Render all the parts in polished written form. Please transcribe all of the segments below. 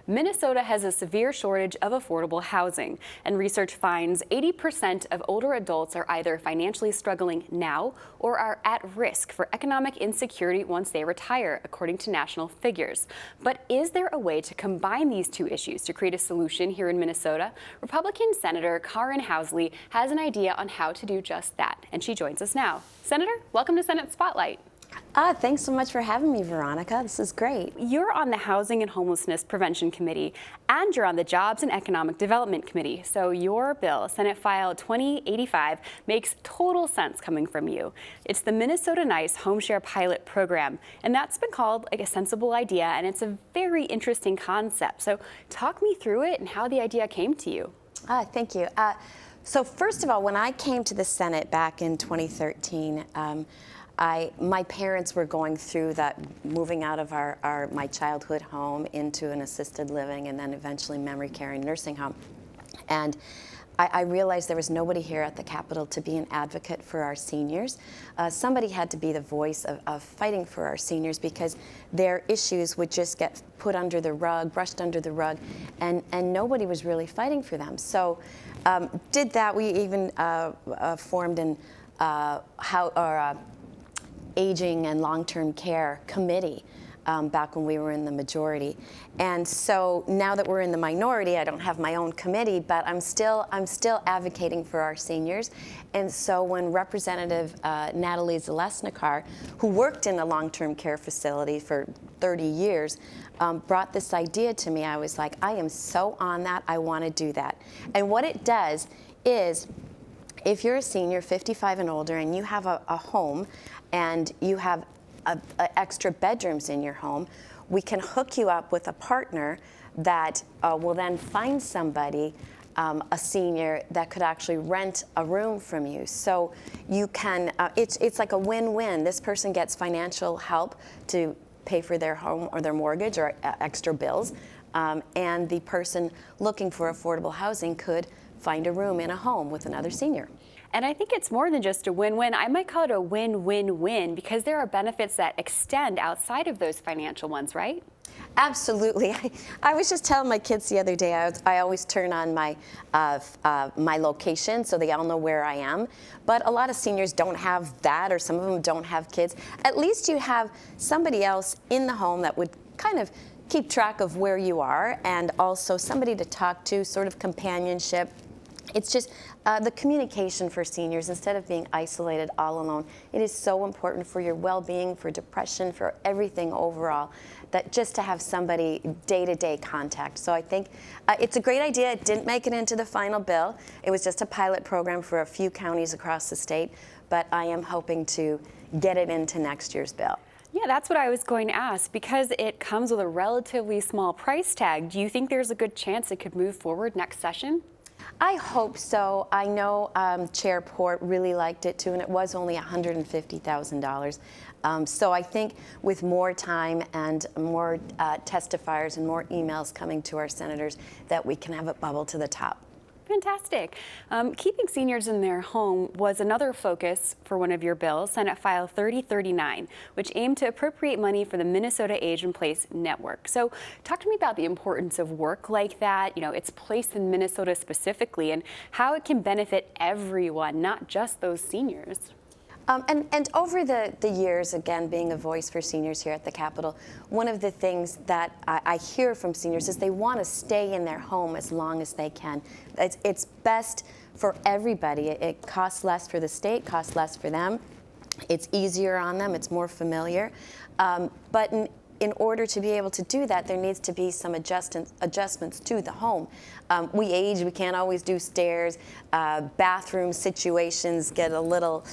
Minnesota has a severe shortage of affordable housing, and research finds 80% of older adults are either financially struggling now or are at risk for economic insecurity once they retire, according to national figures. But is there a way to combine these two issues to create a solution here in Minnesota? Republican Senator Karin Housley has an idea on how to do just that, and she joins us now. Senator, welcome to Senate Spotlight. Thanks so much for having me, Veronica. This is great. You're on the Housing and Homelessness Prevention Committee, and you're on the Jobs and Economic Development Committee. So your bill, Senate File 2085, makes total sense coming from you. It's the Minnesota Nice HomeShare pilot program, and that's been called like a sensible idea, and it's a very interesting concept. So talk me through it and how the idea came to you. Thank you. So first of all, when I came to the Senate back in 2013, my parents were going through that, moving out of my childhood home into an assisted living and then eventually memory care and nursing home. And I realized there was nobody here at the Capitol to be an advocate for our seniors. Somebody had to be the voice of fighting for our seniors because their issues would just get put under the rug, brushed under the rug, and nobody was really fighting for them. So did that. We even formed an Aging and Long-Term Care Committee back when we were in the majority. And so now that we're in the minority, I don't have my own committee, but I'm still advocating for our seniors. And so when Representative Natalie Zalesnikar, who worked in a long-term care facility for 30 years, brought this idea to me, I was like, I am so on that, I want to do that. And what it does is, if you're a senior, 55 and older, and you have a home, and you have extra bedrooms in your home, we can hook you up with a partner that will then find somebody, a senior, that could actually rent a room from you. So you can, it's like a win-win. This person gets financial help to pay for their home or their mortgage or extra bills, and the person looking for affordable housing could find a room in a home with another senior. And I think it's more than just a win-win. I might call it a win-win-win because there are benefits that extend outside of those financial ones, right? Absolutely. I was just telling my kids the other day, I always turn on my location so they all know where I am. But a lot of seniors don't have that, or some of them don't have kids. At least you have somebody else in the home that would kind of keep track of where you are, and also somebody to talk to, sort of companionship. It's just the communication for seniors, instead of being isolated all alone. It is so important for your well-being, for depression, for everything overall, that just to have somebody day-to-day contact. So I think it's a great idea. It didn't make it into the final bill. It was just a pilot program for a few counties across the state, but I am hoping to get it into next year's bill. Yeah, that's what I was going to ask. Because it comes with a relatively small price tag, do you think there's a good chance it could move forward next session? I hope so. I know Chair Port really liked it too, and it was only $150,000. So I think with more time and more testifiers and more emails coming to our senators, that we can have it bubble to the top. Fantastic. Keeping seniors in their home was another focus for one of your bills, Senate File 3039, which aimed to appropriate money for the Minnesota Age in Place Network. So talk to me about the importance of work like that, its place in Minnesota specifically, and how it can benefit everyone, not just those seniors. And over the years, again, being a voice for seniors here at the Capitol, one of the things that I hear from seniors is they want to stay in their home as long as they can. It's best for everybody. It costs less for the state, costs less for them. It's easier on them. It's more familiar. But in order to be able to do that, there needs to be some adjustments to the home. We age, we can't always do stairs. Bathroom situations get a little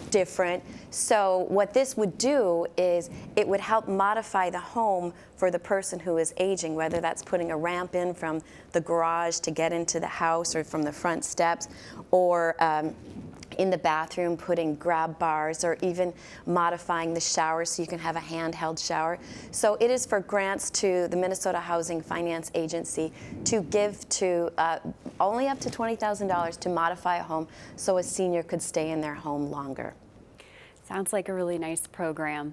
different. So what this would do is it would help modify the home for the person who is aging, whether that's putting a ramp in from the garage to get into the house or from the front steps, or in the bathroom putting grab bars, or even modifying the shower so you can have a handheld shower. So it is for grants to the Minnesota Housing Finance Agency to give to only up to $20,000 to modify a home so a senior could stay in their home longer. Sounds like a really nice program.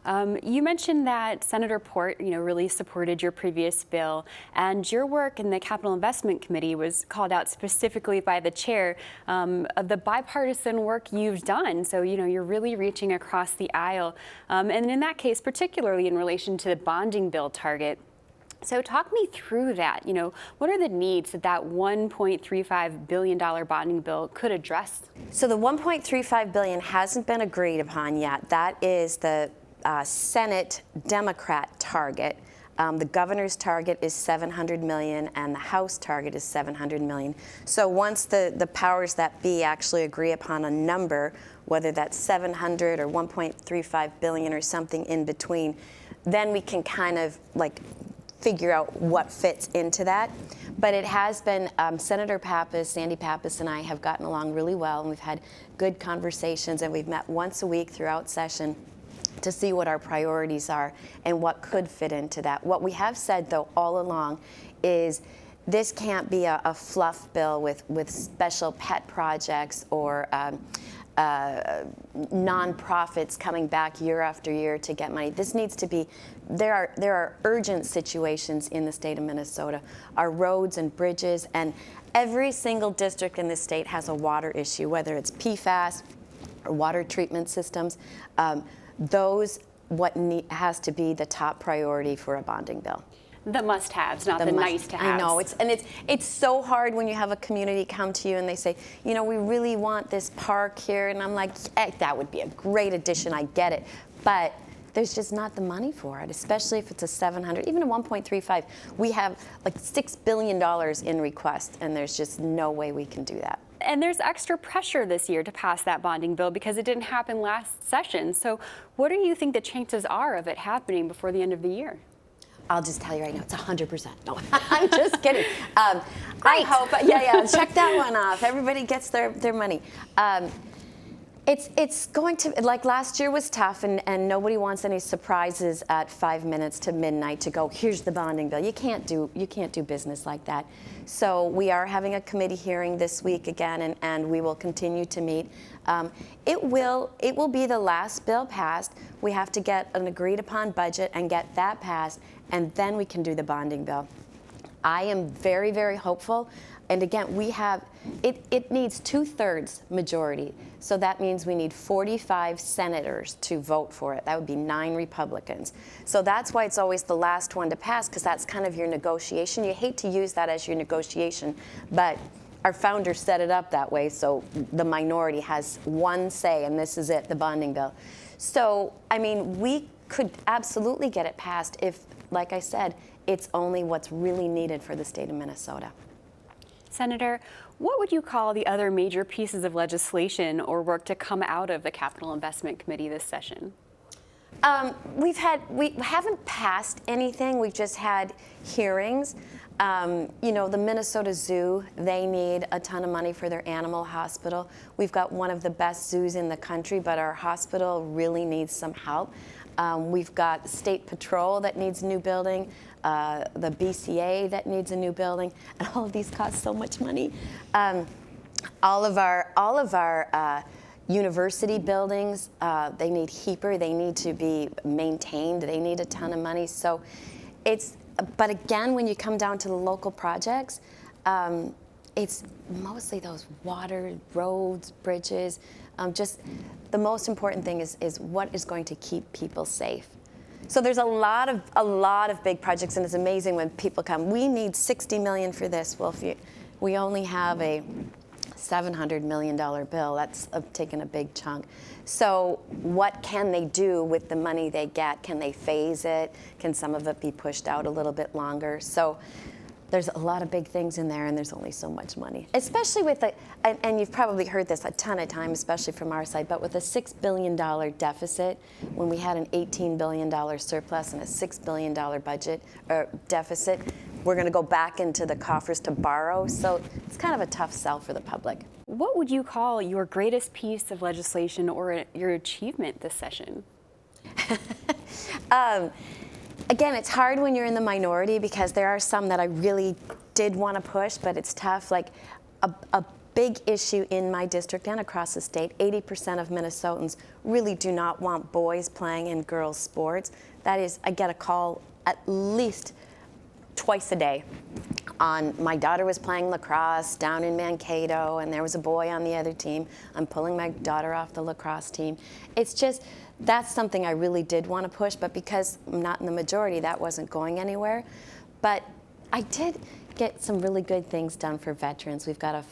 You mentioned that Senator Port, really supported your previous bill, and your work in the Capital Investment Committee was called out specifically by the chair of the bipartisan work you've done. So, you're really reaching across the aisle, and in that case, particularly in relation to the bonding bill target. So talk me through that. What are the needs that $1.35 billion bonding bill could address? So the $1.35 billion hasn't been agreed upon yet. That is the Senate Democrat target. The governor's target is $700 million, and the House target is $700 million. So once the powers that be actually agree upon a number, whether that's 700 or 1.35 billion or something in between, then we can kind of figure out what fits into that. But it has been, Senator Pappas, Sandy Pappas, and I have gotten along really well, and we've had good conversations, and we've met once a week throughout session to see what our priorities are and what could fit into that. What we have said, though, all along is this can't be a fluff bill with special pet projects or nonprofits coming back year after year to get money. This needs to be, there are urgent situations in the state of Minnesota. Our roads and bridges, and every single district in the state has a water issue, whether it's PFAS or water treatment systems. Has to be the top priority for a bonding bill. The must-haves, not the nice-to-haves. I know, it's so hard when you have a community come to you and they say, we really want this park here, and I'm like, that would be a great addition, I get it, but there's just not the money for it, especially if it's a 700, even a 1.35. We have $6 billion in request, and there's just no way we can do that. And there's extra pressure this year to pass that bonding bill because it didn't happen last session. So what do you think the chances are of it happening before the end of the year? I'll just tell you right now, it's 100%. No, I'm just kidding. I hope, yeah, check that one off. Everybody gets their money. It's going to, last year was tough, and nobody wants any surprises at 5 minutes to midnight to go, here's the bonding bill. You can't do business like that. So we are having a committee hearing this week again, and we will continue to meet. It will be the last bill passed. We have to get an agreed upon budget and get that passed, and then we can do the bonding bill. I am very, very hopeful. And again, we have, it needs 2/3 majority. So that means we need 45 senators to vote for it. That would be 9 Republicans. So that's why it's always the last one to pass, because that's kind of your negotiation. You hate to use that as your negotiation, but our founders set it up that way, so the minority has one say, and this is it, the bonding bill. So, we could absolutely get it passed if, like I said, it's only what's really needed for the state of Minnesota. Senator, what would you call the other major pieces of legislation or work to come out of the Capital Investment Committee this session? We haven't passed anything. We've just had hearings. The Minnesota Zoo, they need a ton of money for their animal hospital. We've got one of the best zoos in the country, but our hospital really needs some help. We've got State Patrol that needs a new building, the BCA that needs a new building, and all of these cost so much money. All of our university buildings, they need HEPR, they need to be maintained, they need a ton of money. So but again, when you come down to the local projects, it's mostly those water, roads, bridges. Just the most important thing is what is going to keep people safe. So there's a lot of big projects, and it's amazing when people come, we need $60 million for this. Well, if we only have a $700 million bill, that's taking a big chunk. So what can they do with the money they get? Can they phase it? Can some of it be pushed out a little bit longer? So there's a lot of big things in there, and there's only so much money. Especially with and you've probably heard this a ton of times, especially from our side, but with a $6 billion deficit, when we had an $18 billion surplus and a $6 billion budget deficit, we're going to go back into the coffers to borrow. So it's kind of a tough sell for the public. What would you call your greatest piece of legislation or your achievement this session? Again, it's hard when you're in the minority because there are some that I really did want to push, but it's tough. Like a big issue in my district and across the state. 80% of Minnesotans really do not want boys playing in girls' sports. That is, I get a call at least twice a day. My daughter was playing lacrosse down in Mankato, and there was a boy on the other team. I'm pulling my daughter off the lacrosse team. It's just, that's something I really did want to push, but because I'm not in the majority, that wasn't going anywhere. But I did get some really good things done for veterans. We've got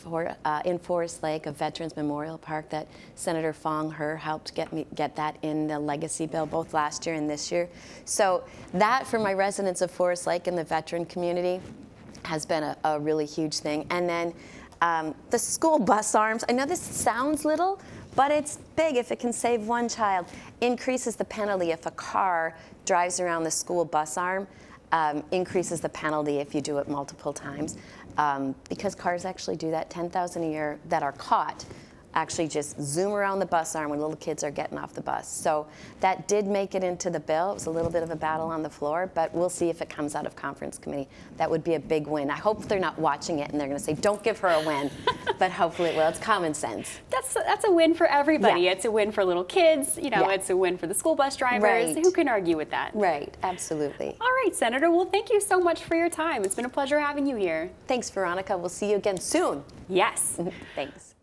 in Forest Lake, a Veterans Memorial Park that Senator Fong He helped get that in the legacy bill both last year and this year. So that, for my residents of Forest Lake and the veteran community, has been a really huge thing. And then the school bus arms, I know this sounds little, but it's big if it can save one child. Increases the penalty if a car drives around the school bus arm. Increases the penalty if you do it multiple times. Because cars actually do that, 10,000 a year that are caught actually just zoom around the bus arm when little kids are getting off the bus. So that did make it into the bill. It was a little bit of a battle on the floor, but we'll see if it comes out of conference committee. That would be a big win. I hope they're not watching it and they're going to say, don't give her a win, but hopefully it will. It's common sense. That's a win for everybody. Yeah. It's a win for little kids. You know, yeah. It's a win for the school bus drivers. Right. Who can argue with that? Right, absolutely. All right, Senator. Well, thank you so much for your time. It's been a pleasure having you here. Thanks, Veronica. We'll see you again soon. Yes. Thanks.